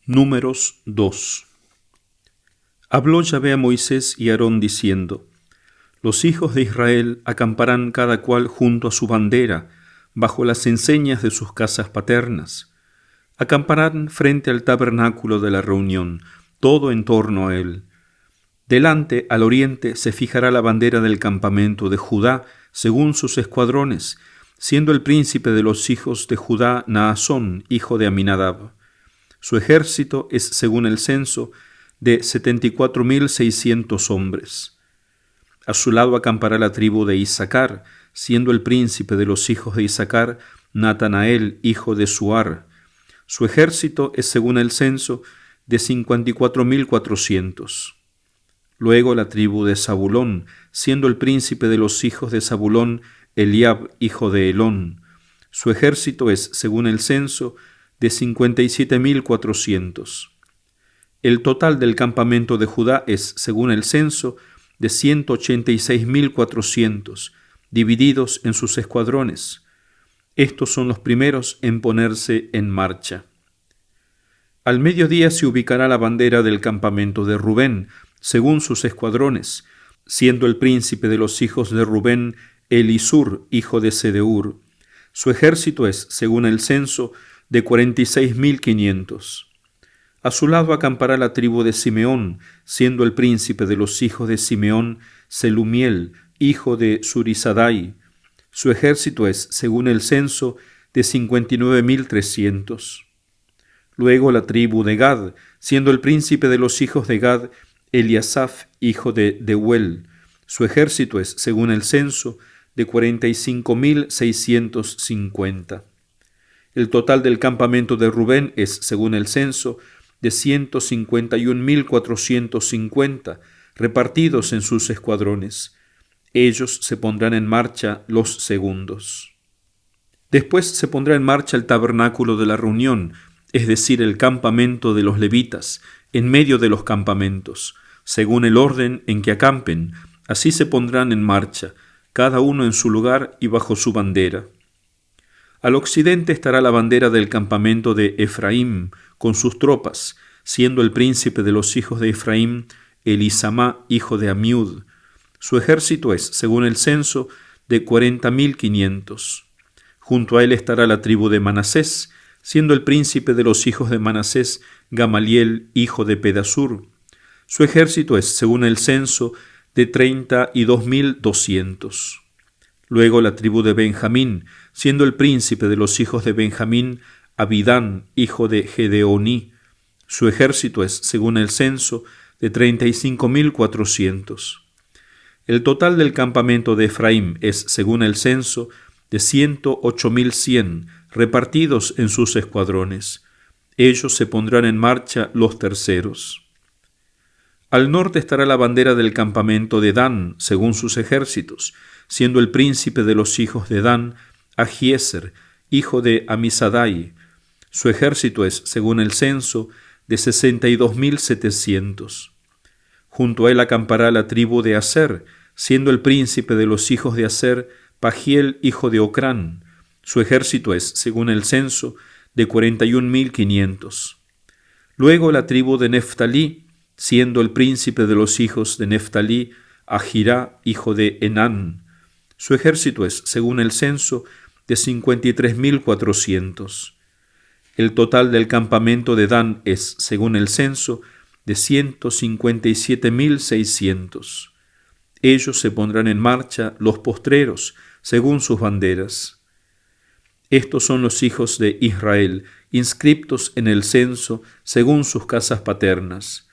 Números 2. Habló Yahvé a Moisés y a Aarón diciendo: Los hijos de Israel acamparán cada cual junto a su bandera, bajo las enseñas de sus casas paternas. Acamparán frente al tabernáculo de la reunión, todo en torno a él. Delante, al oriente, se fijará la bandera del campamento de Judá, según sus escuadrones, siendo el príncipe de los hijos de Judá Naasón, hijo de Aminadab. Su ejército es, según el censo, de 74,600 hombres. A su lado acampará la tribu de Issacar, siendo el príncipe de los hijos de Issacar Natanael, hijo de Suar. Su ejército es, según el censo, de 54,400. Luego la tribu de Zabulón, siendo el príncipe de los hijos de Zabulón Eliab, hijo de Helón. Su ejército es, según el censo, de 57,400. El total del campamento de Judá es, según el censo, de 186,400, divididos en sus escuadrones. Estos son los primeros en ponerse en marcha. Al mediodía se ubicará la bandera del campamento de Rubén, según sus escuadrones, siendo el príncipe de los hijos de Rubén Elisur, hijo de Sedeur. Su ejército es, según el censo, de 46,500. A su lado acampará la tribu de Simeón, siendo el príncipe de los hijos de Simeón Selumiel, hijo de Surisadai. Su ejército es, según el censo, de 59,300. Luego la tribu de Gad, siendo el príncipe de los hijos de Gad Eliasaf, hijo de Deuel. Su ejército es, según el censo, de 45,650. El total del campamento de Rubén es, según el censo, de 151,450, repartidos en sus escuadrones. Ellos se pondrán en marcha los segundos. Después se pondrá en marcha el tabernáculo de la reunión, es decir, el campamento de los levitas, en medio de los campamentos, según el orden en que acampen. Así se pondrán en marcha, cada uno en su lugar y bajo su bandera. Al occidente estará la bandera del campamento de Efraín, con sus tropas, siendo el príncipe de los hijos de Efraín Elisamá, hijo de Amiud. Su ejército es, según el censo, de 40,500. Junto a él estará la tribu de Manasés, siendo el príncipe de los hijos de Manasés Gamaliel, hijo de Pedasur. Su ejército es, según el censo, de 32,200. Luego la tribu de Benjamín, siendo el príncipe de los hijos de Benjamín Abidán, hijo de Gedeoní. Su ejército es, según el censo, de 35,400. El total del campamento de Efraín es, según el censo, de 108,100, repartidos en sus escuadrones. Ellos se pondrán en marcha los terceros. Al norte estará la bandera del campamento de Dan, según sus ejércitos, siendo el príncipe de los hijos de Dan Ahiezer, hijo de Amisadai. Su ejército es, según el censo, de 62,700. Junto a él acampará la tribu de Aser, siendo el príncipe de los hijos de Aser Pagiel, hijo de Ocrán. Su ejército es, según el censo, de 41,500. Luego la tribu de Neftalí, siendo el príncipe de los hijos de Neftalí Ahirá, hijo de Enán. Su ejército es, según el censo, de 53,400. El total del campamento de Dan es, según el censo, de 157,600. Ellos se pondrán en marcha los postreros, según sus banderas. Estos son los hijos de Israel, inscriptos en el censo, según sus casas paternas.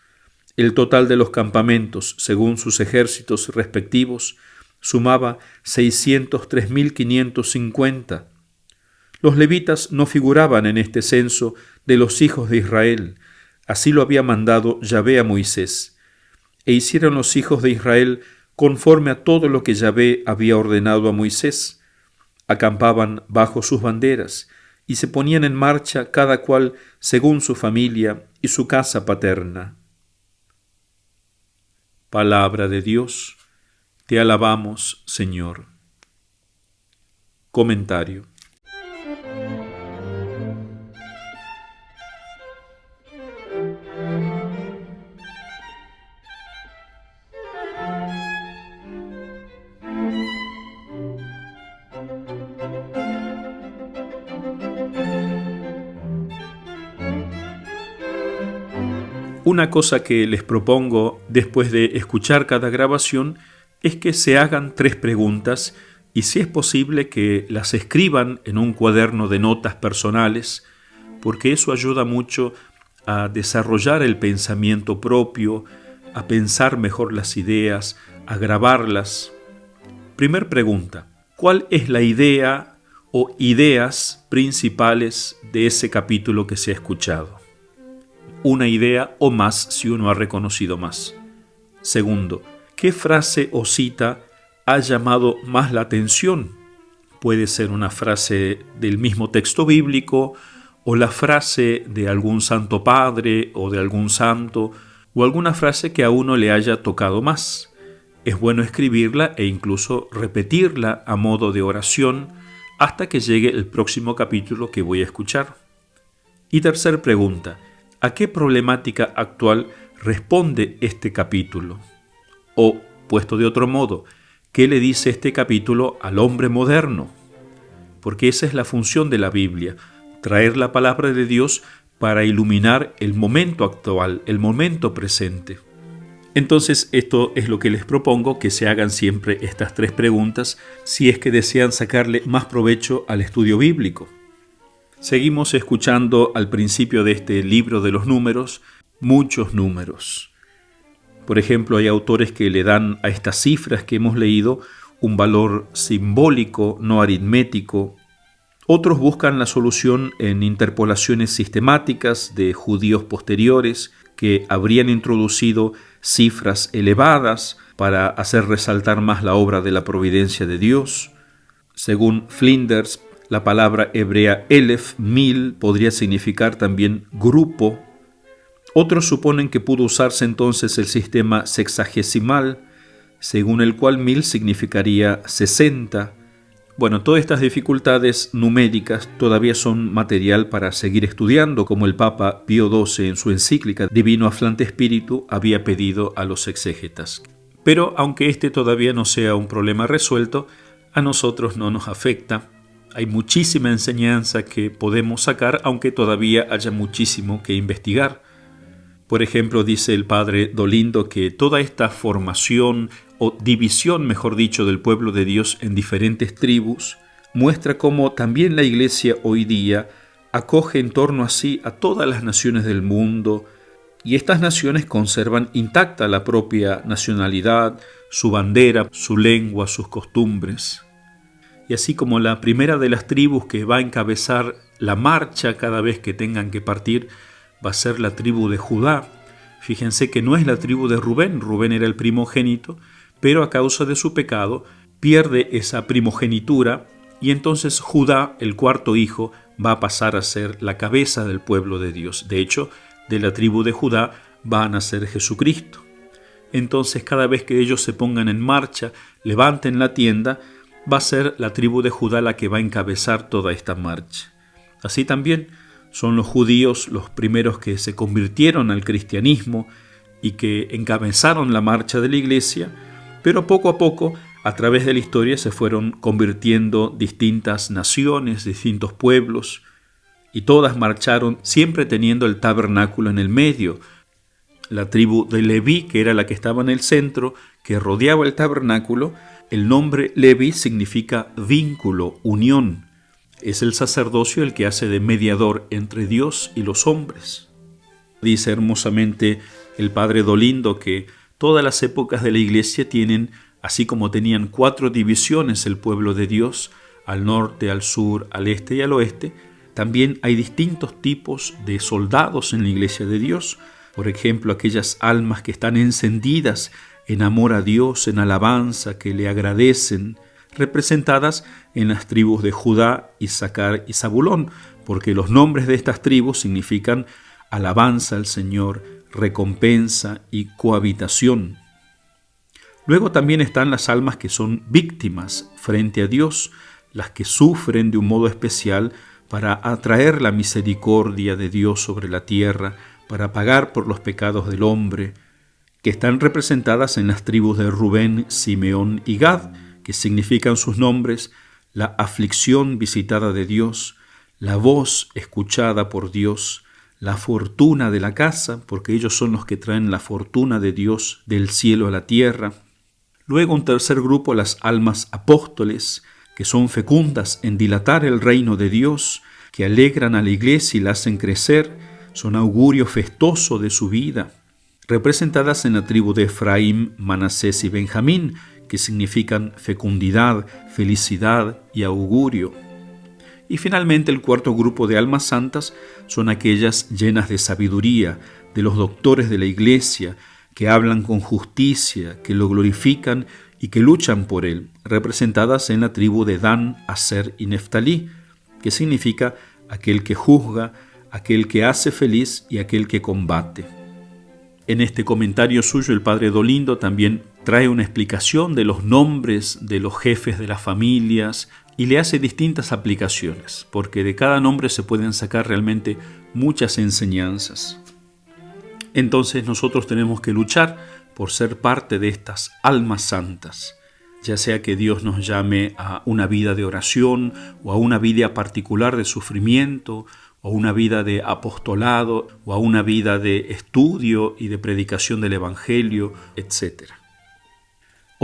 El total de los campamentos, según sus ejércitos respectivos, sumaba 603,550. Los levitas no figuraban en este censo de los hijos de Israel. Así lo había mandado Yahvé a Moisés. E hicieron los hijos de Israel conforme a todo lo que Yahvé había ordenado a Moisés. Acampaban bajo sus banderas y se ponían en marcha cada cual según su familia y su casa paterna. Palabra de Dios. Te alabamos, Señor. Comentario. Una cosa que les propongo después de escuchar cada grabación es que se hagan 3 preguntas y, si es posible, que las escriban en un cuaderno de notas personales, porque eso ayuda mucho a desarrollar el pensamiento propio, a pensar mejor las ideas, a grabarlas. Primer pregunta: ¿cuál es la idea o ideas principales de ese capítulo que se ha escuchado? Una idea o más si uno ha reconocido más. Segundo, ¿qué frase o cita ha llamado más la atención? Puede ser una frase del mismo texto bíblico, o la frase de algún santo padre o de algún santo, o alguna frase que a uno le haya tocado más. Es bueno escribirla e incluso repetirla a modo de oración hasta que llegue el próximo capítulo que voy a escuchar. Y tercer pregunta: ¿a qué problemática actual responde este capítulo? O, puesto de otro modo, ¿qué le dice este capítulo al hombre moderno? Porque esa es la función de la Biblia, traer la palabra de Dios para iluminar el momento actual, el momento presente. Entonces, esto es lo que les propongo, que se hagan siempre estas 3 preguntas si es que desean sacarle más provecho al estudio bíblico. Seguimos escuchando al principio de este libro de los números, muchos números. Por ejemplo, hay autores que le dan a estas cifras que hemos leído un valor simbólico, no aritmético. Otros buscan la solución en interpolaciones sistemáticas de judíos posteriores que habrían introducido cifras elevadas para hacer resaltar más la obra de la providencia de Dios. Según Flinders, la palabra hebrea elef, 1000, podría significar también grupo. Otros suponen que pudo usarse entonces el sistema sexagesimal, según el cual 1000 significaría 60. Bueno, todas estas dificultades numéricas todavía son material para seguir estudiando, como el Papa Pío XII en su encíclica Divino Aflante Spiritu había pedido a los exégetas. Pero aunque este todavía no sea un problema resuelto, a nosotros no nos afecta. Hay muchísima enseñanza que podemos sacar, aunque todavía haya muchísimo que investigar. Por ejemplo, dice el padre Dolindo que toda esta formación o división, mejor dicho, del pueblo de Dios en diferentes tribus muestra cómo también la Iglesia hoy día acoge en torno a sí a todas las naciones del mundo, y estas naciones conservan intacta la propia nacionalidad, su bandera, su lengua, sus costumbres. Y así como la primera de las tribus que va a encabezar la marcha cada vez que tengan que partir va a ser la tribu de Judá. Fíjense que no es la tribu de Rubén. Rubén era el primogénito, pero a causa de su pecado pierde esa primogenitura y entonces Judá, el cuarto hijo, va a pasar a ser la cabeza del pueblo de Dios. De hecho, de la tribu de Judá va a nacer Jesucristo. Entonces, cada vez que ellos se pongan en marcha, levanten la tienda, va a ser la tribu de Judá la que va a encabezar toda esta marcha. Así también son los judíos los primeros que se convirtieron al cristianismo y que encabezaron la marcha de la iglesia, pero poco a poco, a través de la historia, se fueron convirtiendo distintas naciones, distintos pueblos, y todas marcharon siempre teniendo el tabernáculo en el medio. La tribu de Leví, que era la que estaba en el centro, que rodeaba el tabernáculo, el nombre Leví significa vínculo, unión. Es el sacerdocio el que hace de mediador entre Dios y los hombres. Dice hermosamente el padre Dolindo que todas las épocas de la iglesia tienen, así como tenían 4 divisiones el pueblo de Dios, al norte, al sur, al este y al oeste, también hay distintos tipos de soldados en la iglesia de Dios. Por ejemplo, aquellas almas que están encendidas en amor a Dios, en alabanza, que le agradecen, representadas en las tribus de Judá, Isaacar y Zabulón, porque los nombres de estas tribus significan alabanza al Señor, recompensa y cohabitación. Luego también están las almas que son víctimas frente a Dios, las que sufren de un modo especial para atraer la misericordia de Dios sobre la tierra, para pagar por los pecados del hombre, que están representadas en las tribus de Rubén, Simeón y Gad, que significan sus nombres la aflicción visitada de Dios, la voz escuchada por Dios, la fortuna de la casa, porque ellos son los que traen la fortuna de Dios del cielo a la tierra. Luego un tercer grupo, las almas apóstoles, que son fecundas en dilatar el reino de Dios, que alegran a la iglesia y la hacen crecer, son augurio festoso de su vida, representadas en la tribu de Efraín, Manasés y Benjamín, que significan fecundidad, felicidad y augurio. Y finalmente el cuarto grupo de almas santas son aquellas llenas de sabiduría, de los doctores de la iglesia, que hablan con justicia, que lo glorifican y que luchan por él, representadas en la tribu de Dan, Aser y Neftalí, que significa aquel que juzga, aquel que hace feliz y aquel que combate. En este comentario suyo el padre Dolindo también trae una explicación de los nombres de los jefes de las familias y le hace distintas aplicaciones, porque de cada nombre se pueden sacar realmente muchas enseñanzas. Entonces nosotros tenemos que luchar por ser parte de estas almas santas, ya sea que Dios nos llame a una vida de oración o a una vida particular de sufrimiento o una vida de apostolado o a una vida de estudio y de predicación del Evangelio, etc.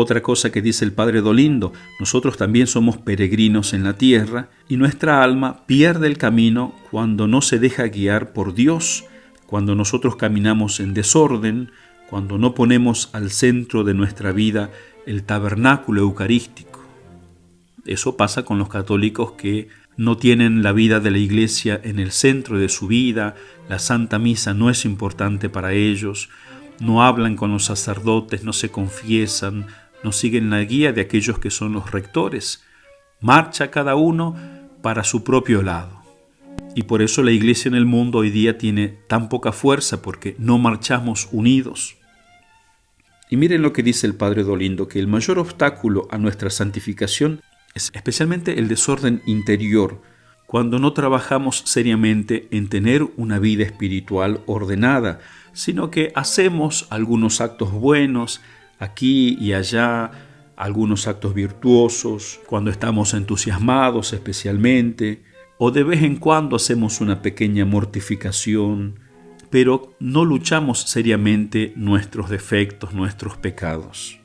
Otra cosa que dice el padre Dolindo, nosotros también somos peregrinos en la tierra y nuestra alma pierde el camino cuando no se deja guiar por Dios, cuando nosotros caminamos en desorden, cuando no ponemos al centro de nuestra vida el tabernáculo eucarístico. Eso pasa con los católicos que no tienen la vida de la iglesia en el centro de su vida, la Santa Misa no es importante para ellos, no hablan con los sacerdotes, no se confiesan, no siguen la guía de aquellos que son los rectores. Marcha cada uno para su propio lado. Y por eso la iglesia en el mundo hoy día tiene tan poca fuerza, porque no marchamos unidos. Y miren lo que dice el padre Dolindo, que el mayor obstáculo a nuestra santificación es especialmente el desorden interior, cuando no trabajamos seriamente en tener una vida espiritual ordenada, sino que hacemos algunos actos buenos aquí y allá, algunos actos virtuosos, cuando estamos entusiasmados especialmente, o de vez en cuando hacemos una pequeña mortificación, pero no luchamos seriamente nuestros defectos, nuestros pecados.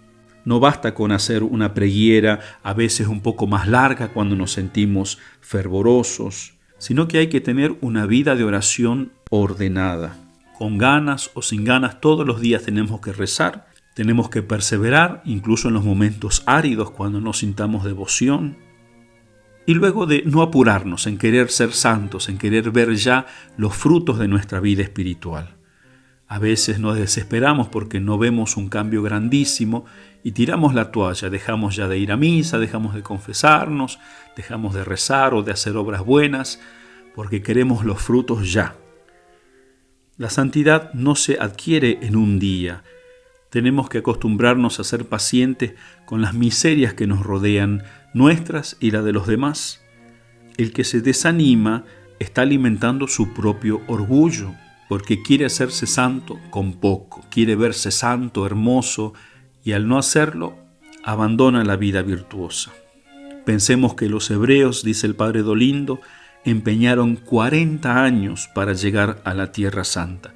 No basta con hacer una preguiera a veces un poco más larga cuando nos sentimos fervorosos, sino que hay que tener una vida de oración ordenada. Con ganas o sin ganas, todos los días tenemos que rezar, tenemos que perseverar, incluso en los momentos áridos cuando no sintamos devoción. Y luego de no apurarnos en querer ser santos, en querer ver ya los frutos de nuestra vida espiritual. A veces nos desesperamos porque no vemos un cambio grandísimo y tiramos la toalla, dejamos ya de ir a misa, dejamos de confesarnos, dejamos de rezar o de hacer obras buenas porque queremos los frutos ya. La santidad no se adquiere en un día. Tenemos que acostumbrarnos a ser pacientes con las miserias que nos rodean, nuestras y la de los demás. El que se desanima está alimentando su propio orgullo, porque quiere hacerse santo con poco, quiere verse santo, hermoso, y al no hacerlo, abandona la vida virtuosa. Pensemos que los hebreos, dice el padre Dolindo, empeñaron 40 años para llegar a la Tierra Santa.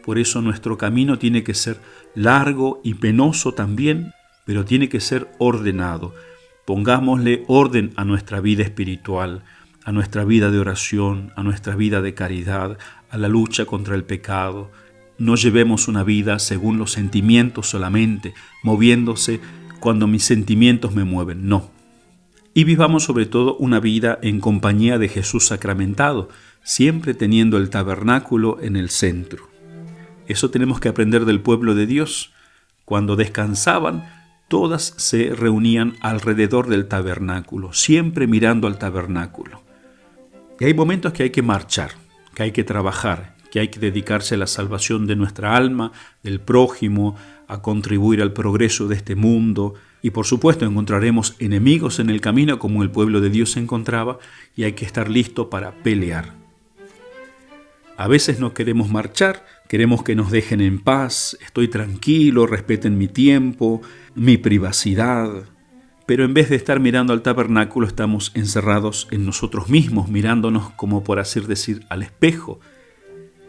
Por eso nuestro camino tiene que ser largo y penoso también, pero tiene que ser ordenado. Pongámosle orden a nuestra vida espiritual, a nuestra vida de oración, a nuestra vida de caridad, a la lucha contra el pecado. No llevemos una vida según los sentimientos solamente, moviéndose cuando mis sentimientos me mueven, no. Y vivamos sobre todo una vida en compañía de Jesús sacramentado, siempre teniendo el tabernáculo en el centro. Eso tenemos que aprender del pueblo de Dios. Cuando descansaban, todas se reunían alrededor del tabernáculo, siempre mirando al tabernáculo. Y hay momentos que hay que marchar, que hay que trabajar, que hay que dedicarse a la salvación de nuestra alma, del prójimo, a contribuir al progreso de este mundo. Y por supuesto encontraremos enemigos en el camino como el pueblo de Dios se encontraba, y hay que estar listo para pelear. A veces no queremos marchar, queremos que nos dejen en paz, estoy tranquilo, respeten mi tiempo, mi privacidad. Pero en vez de estar mirando al tabernáculo, estamos encerrados en nosotros mismos, mirándonos como por así decir al espejo.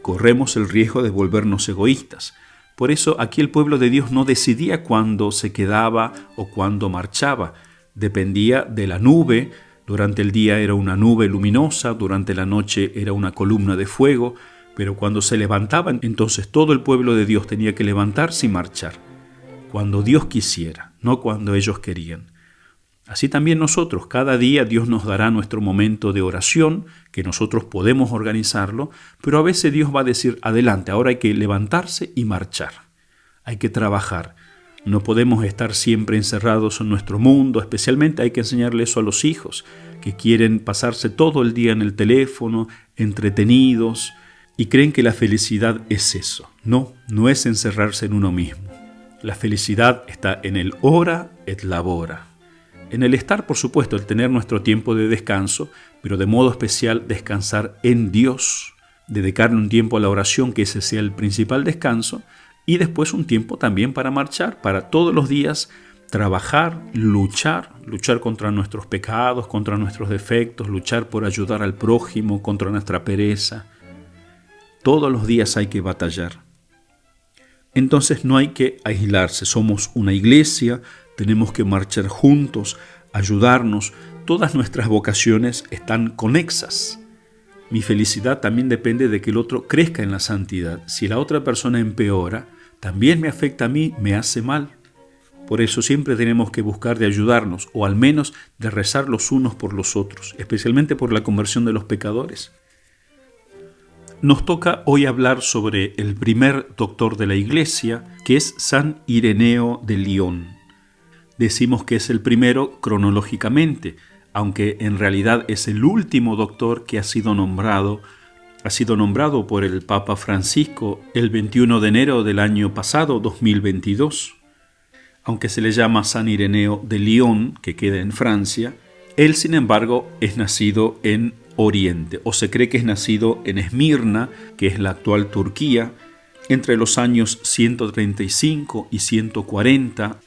corremos el riesgo de volvernos egoístas. Por eso aquí el pueblo de Dios no decidía cuándo se quedaba o cuándo marchaba. Dependía de la nube. Durante el día era una nube luminosa, durante la noche era una columna de fuego, pero cuando se levantaban, entonces todo el pueblo de Dios tenía que levantarse y marchar. Cuando Dios quisiera, no cuando ellos querían. Así también nosotros, cada día Dios nos dará nuestro momento de oración, que nosotros podemos organizarlo, pero a veces Dios va a decir, adelante, ahora hay que levantarse y marchar. Hay que trabajar. No podemos estar siempre encerrados en nuestro mundo, especialmente hay que enseñarle eso a los hijos, que quieren pasarse todo el día en el teléfono, entretenidos, y creen que la felicidad es eso. No, no es encerrarse en uno mismo. La felicidad está en el ora et labora. En el estar, por supuesto, el tener nuestro tiempo de descanso, pero de modo especial descansar en Dios, dedicarle un tiempo a la oración, que ese sea el principal descanso, y después un tiempo también para marchar, para todos los días trabajar, luchar contra nuestros pecados, contra nuestros defectos, luchar por ayudar al prójimo, contra nuestra pereza. Todos los días hay que batallar. Entonces no hay que aislarse, somos una iglesia, tenemos que marchar juntos, ayudarnos, todas nuestras vocaciones están conexas. Mi felicidad también depende de que el otro crezca en la santidad. Si la otra persona empeora, también me afecta a mí, me hace mal. Por eso siempre tenemos que buscar de ayudarnos, o al menos de rezar los unos por los otros, especialmente por la conversión de los pecadores. Nos toca hoy hablar sobre el primer doctor de la Iglesia, que es San Ireneo de Lyon. Decimos que es el primero cronológicamente, aunque en realidad es el último doctor que ha sido nombrado por el Papa Francisco el 21 de enero del año pasado, 2022. Aunque se le llama San Ireneo de Lyon, que queda en Francia, él, sin embargo, es nacido en Oriente, o se cree que es nacido en Esmirna, que es la actual Turquía, entre los años 135 y 140,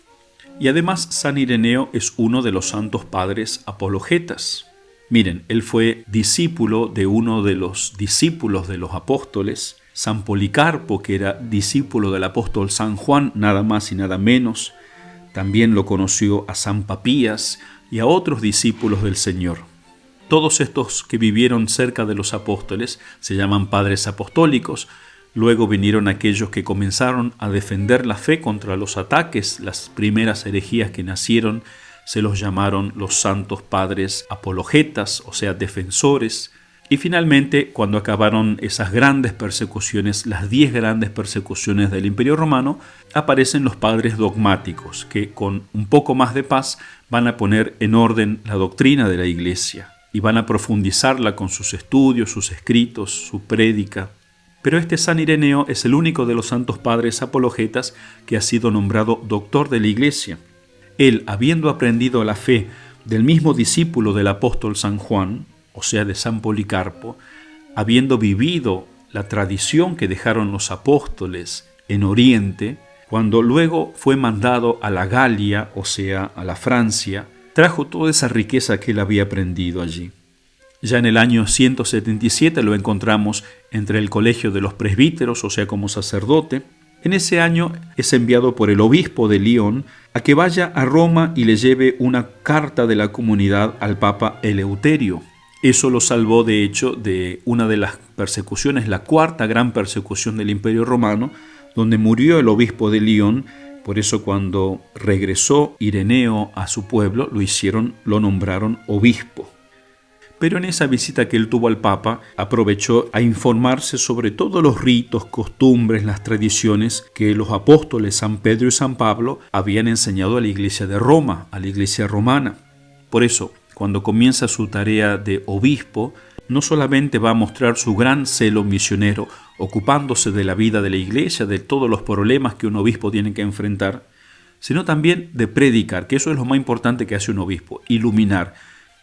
y además San Ireneo es uno de los santos padres apologetas. Miren, él fue discípulo de uno de los discípulos de los apóstoles, San Policarpo, que era discípulo del apóstol San Juan, nada más y nada menos. También lo conoció a San Papías y a otros discípulos del Señor. Todos estos que vivieron cerca de los apóstoles se llaman padres apostólicos. Luego vinieron aquellos que comenzaron a defender la fe contra los ataques. Las primeras herejías que nacieron se los llamaron los santos padres apologetas, o sea, defensores. Y finalmente, cuando acabaron esas grandes persecuciones, las 10 grandes persecuciones del Imperio Romano, aparecen los padres dogmáticos, que con un poco más de paz van a poner en orden la doctrina de la Iglesia y van a profundizarla con sus estudios, sus escritos, su prédica. Pero este San Ireneo es el único de los santos padres apologetas que ha sido nombrado doctor de la Iglesia. Él, habiendo aprendido la fe del mismo discípulo del apóstol San Juan, o sea, de San Policarpo, habiendo vivido la tradición que dejaron los apóstoles en Oriente, cuando luego fue mandado a la Galia, o sea, a la Francia, trajo toda esa riqueza que él había aprendido allí. Ya en el año 177 lo encontramos entre el colegio de los presbíteros, o sea, como sacerdote. En ese año es enviado por el obispo de Lyon a que vaya a Roma y le lleve una carta de la comunidad al Papa Eleuterio. Eso lo salvó, de hecho, de una de las persecuciones, la cuarta gran persecución del Imperio Romano, donde murió el obispo de Lyon. Por eso cuando regresó Ireneo a su pueblo, lo nombraron obispo. Pero en esa visita que él tuvo al Papa, aprovechó a informarse sobre todos los ritos, costumbres, las tradiciones que los apóstoles San Pedro y San Pablo habían enseñado a la Iglesia de Roma, a la Iglesia romana. Por eso, cuando comienza su tarea de obispo, no solamente va a mostrar su gran celo misionero, ocupándose de la vida de la Iglesia, de todos los problemas que un obispo tiene que enfrentar, sino también de predicar, que eso es lo más importante que hace un obispo, iluminar.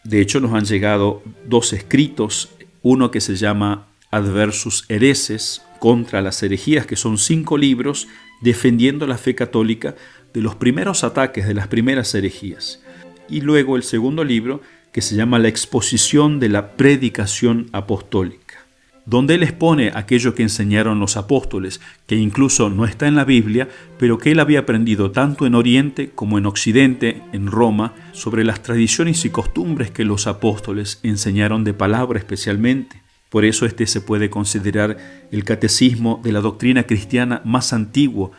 De hecho, nos han llegado 2 escritos, uno que se llama Adversus Hereses, contra las herejías, que son 5 libros defendiendo la fe católica de los primeros ataques, de las primeras herejías. Y luego el segundo libro, que se llama La exposición de la predicación apostólica. donde él expone aquello que enseñaron los apóstoles, que incluso no está en la Biblia, pero que él había aprendido tanto en Oriente como en Occidente, en Roma, sobre las tradiciones y costumbres que los apóstoles enseñaron de palabra especialmente. Por eso este se puede considerar el catecismo de la doctrina cristiana más antiguo.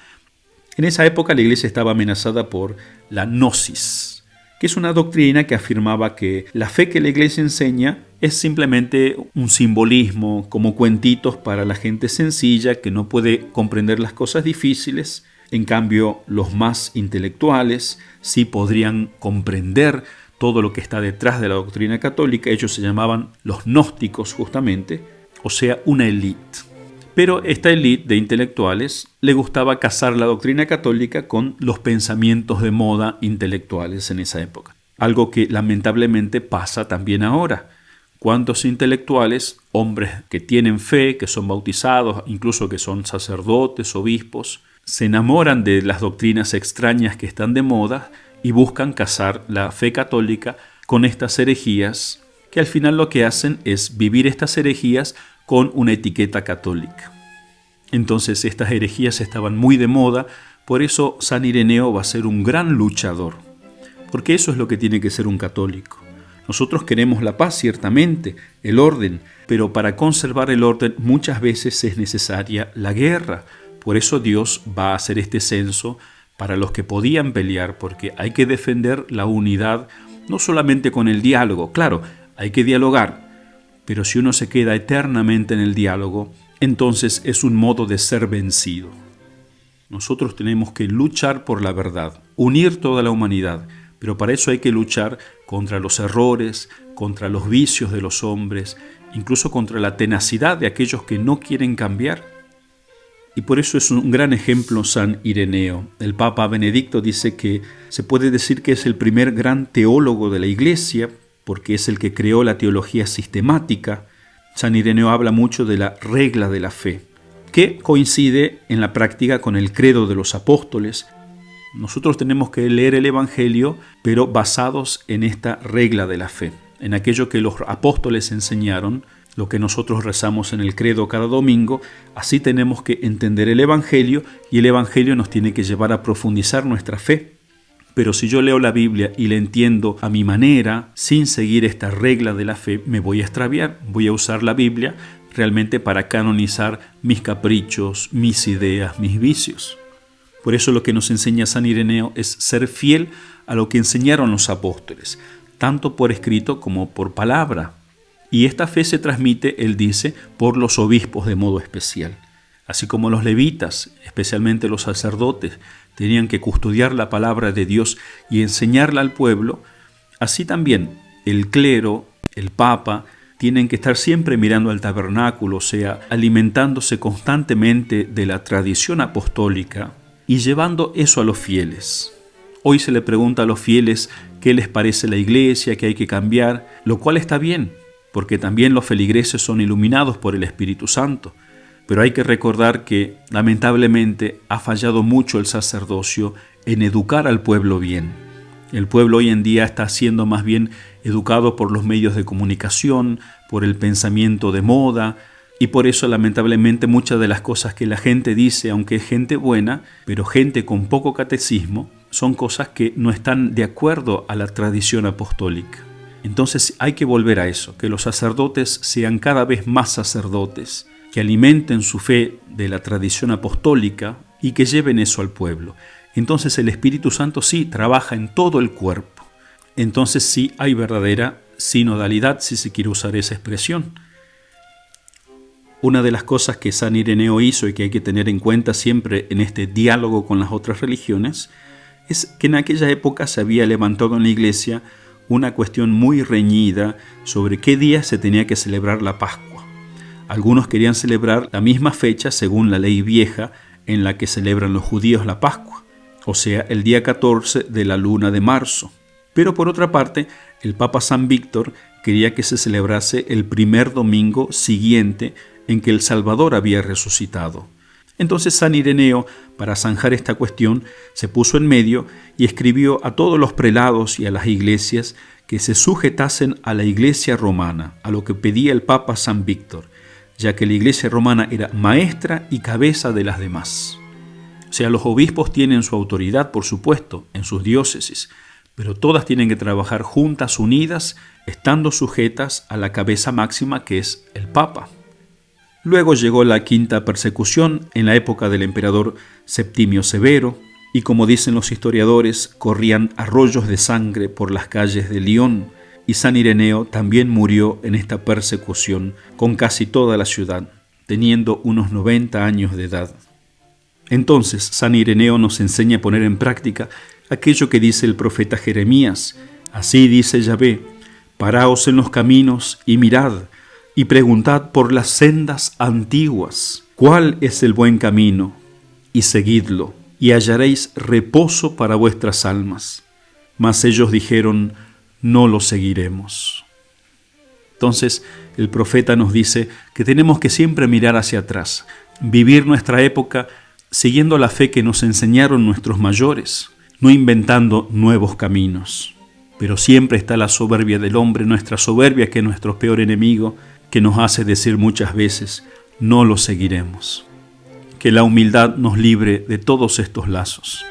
En esa época la iglesia estaba amenazada por la gnosis, que es una doctrina que afirmaba que la fe que la iglesia enseña es simplemente un simbolismo, como cuentitos para la gente sencilla que no puede comprender las cosas difíciles. En cambio, los más intelectuales sí podrían comprender todo lo que está detrás de la doctrina católica. Ellos se llamaban los gnósticos justamente, o sea, una élite. Pero esta élite de intelectuales le gustaba casar la doctrina católica con los pensamientos de moda intelectuales en esa época. Algo que lamentablemente pasa también ahora. ¿Cuántos intelectuales, hombres que tienen fe, que son bautizados, incluso que son sacerdotes, obispos, se enamoran de las doctrinas extrañas que están de moda y buscan casar la fe católica con estas herejías, que al final lo que hacen es vivir estas herejías con una etiqueta católica? Entonces estas herejías estaban muy de moda, por eso San Ireneo va a ser un gran luchador, porque eso es lo que tiene que ser un católico. Nosotros queremos la paz, ciertamente, el orden, pero para conservar el orden muchas veces es necesaria la guerra. Por eso Dios va a hacer este censo para los que podían pelear, porque hay que defender la unidad, no solamente con el diálogo, claro, hay que dialogar, pero si uno se queda eternamente en el diálogo, entonces es un modo de ser vencido. Nosotros tenemos que luchar por la verdad, unir toda la humanidad, pero para eso hay que luchar contra los errores, contra los vicios de los hombres, incluso contra la tenacidad de aquellos que no quieren cambiar. Y por eso es un gran ejemplo San Ireneo. El Papa Benedicto dice que se puede decir que es el primer gran teólogo de la Iglesia, porque es el que creó la teología sistemática. San Ireneo habla mucho de la regla de la fe, que coincide en la práctica con el credo de los apóstoles. Nosotros tenemos que leer el Evangelio, pero basados en esta regla de la fe, en aquello que los apóstoles enseñaron, lo que nosotros rezamos en el credo cada domingo. Así tenemos que entender el Evangelio, y el Evangelio nos tiene que llevar a profundizar nuestra fe. Pero si yo leo la Biblia y la entiendo a mi manera, sin seguir esta regla de la fe, me voy a extraviar. Voy a usar la Biblia realmente para canonizar mis caprichos, mis ideas, mis vicios. Por eso lo que nos enseña San Ireneo es ser fiel a lo que enseñaron los apóstoles, tanto por escrito como por palabra. Y esta fe se transmite, él dice, por los obispos de modo especial. Así como los levitas, especialmente los sacerdotes, tenían que custodiar la palabra de Dios y enseñarla al pueblo, así también el clero, el papa, tienen que estar siempre mirando al tabernáculo, o sea, alimentándose constantemente de la tradición apostólica y llevando eso a los fieles. Hoy se le pregunta a los fieles qué les parece la iglesia, qué hay que cambiar, lo cual está bien, porque también los feligreses son iluminados por el Espíritu Santo. Pero hay que recordar que, lamentablemente, ha fallado mucho el sacerdocio en educar al pueblo bien. El pueblo hoy en día está siendo más bien educado por los medios de comunicación, por el pensamiento de moda, y por eso, lamentablemente, muchas de las cosas que la gente dice, aunque es gente buena, pero gente con poco catecismo, son cosas que no están de acuerdo a la tradición apostólica. Entonces hay que volver a eso, que los sacerdotes sean cada vez más sacerdotes, que alimenten su fe de la tradición apostólica y que lleven eso al pueblo. Entonces el Espíritu Santo sí trabaja en todo el cuerpo. Entonces sí hay verdadera sinodalidad, si se quiere usar esa expresión. Una de las cosas que San Ireneo hizo y que hay que tener en cuenta siempre en este diálogo con las otras religiones es que en aquella época se había levantado en la Iglesia una cuestión muy reñida sobre qué día se tenía que celebrar la Pascua. Algunos querían celebrar la misma fecha según la ley vieja en la que celebran los judíos la Pascua, o sea, el día 14 de la luna de marzo. Pero por otra parte, el Papa San Víctor quería que se celebrase el primer domingo siguiente en que el Salvador había resucitado. Entonces San Ireneo, para zanjar esta cuestión, se puso en medio y escribió a todos los prelados y a las iglesias que se sujetasen a la iglesia romana, a lo que pedía el Papa San Víctor. ya que la Iglesia romana era maestra y cabeza de las demás. O sea, los obispos tienen su autoridad, por supuesto, en sus diócesis, pero todas tienen que trabajar juntas, unidas, estando sujetas a la cabeza máxima que es el Papa. Luego llegó la quinta persecución en la época del emperador Septimio Severo, y como dicen los historiadores, corrían arroyos de sangre por las calles de Lyon, y San Ireneo también murió en esta persecución con casi toda la ciudad, teniendo unos 90 años de edad. Entonces, San Ireneo nos enseña a poner en práctica aquello que dice el profeta Jeremías. Así dice Yahvé: paraos en los caminos y mirad, y preguntad por las sendas antiguas, ¿cuál es el buen camino? Y seguidlo, y hallaréis reposo para vuestras almas. Mas ellos dijeron: no lo seguiremos. Entonces, el profeta nos dice que tenemos que siempre mirar hacia atrás, vivir nuestra época siguiendo la fe que nos enseñaron nuestros mayores, no inventando nuevos caminos. Pero siempre está la soberbia del hombre, nuestra soberbia, que es nuestro peor enemigo, que nos hace decir muchas veces: no lo seguiremos. Que la humildad nos libre de todos estos lazos.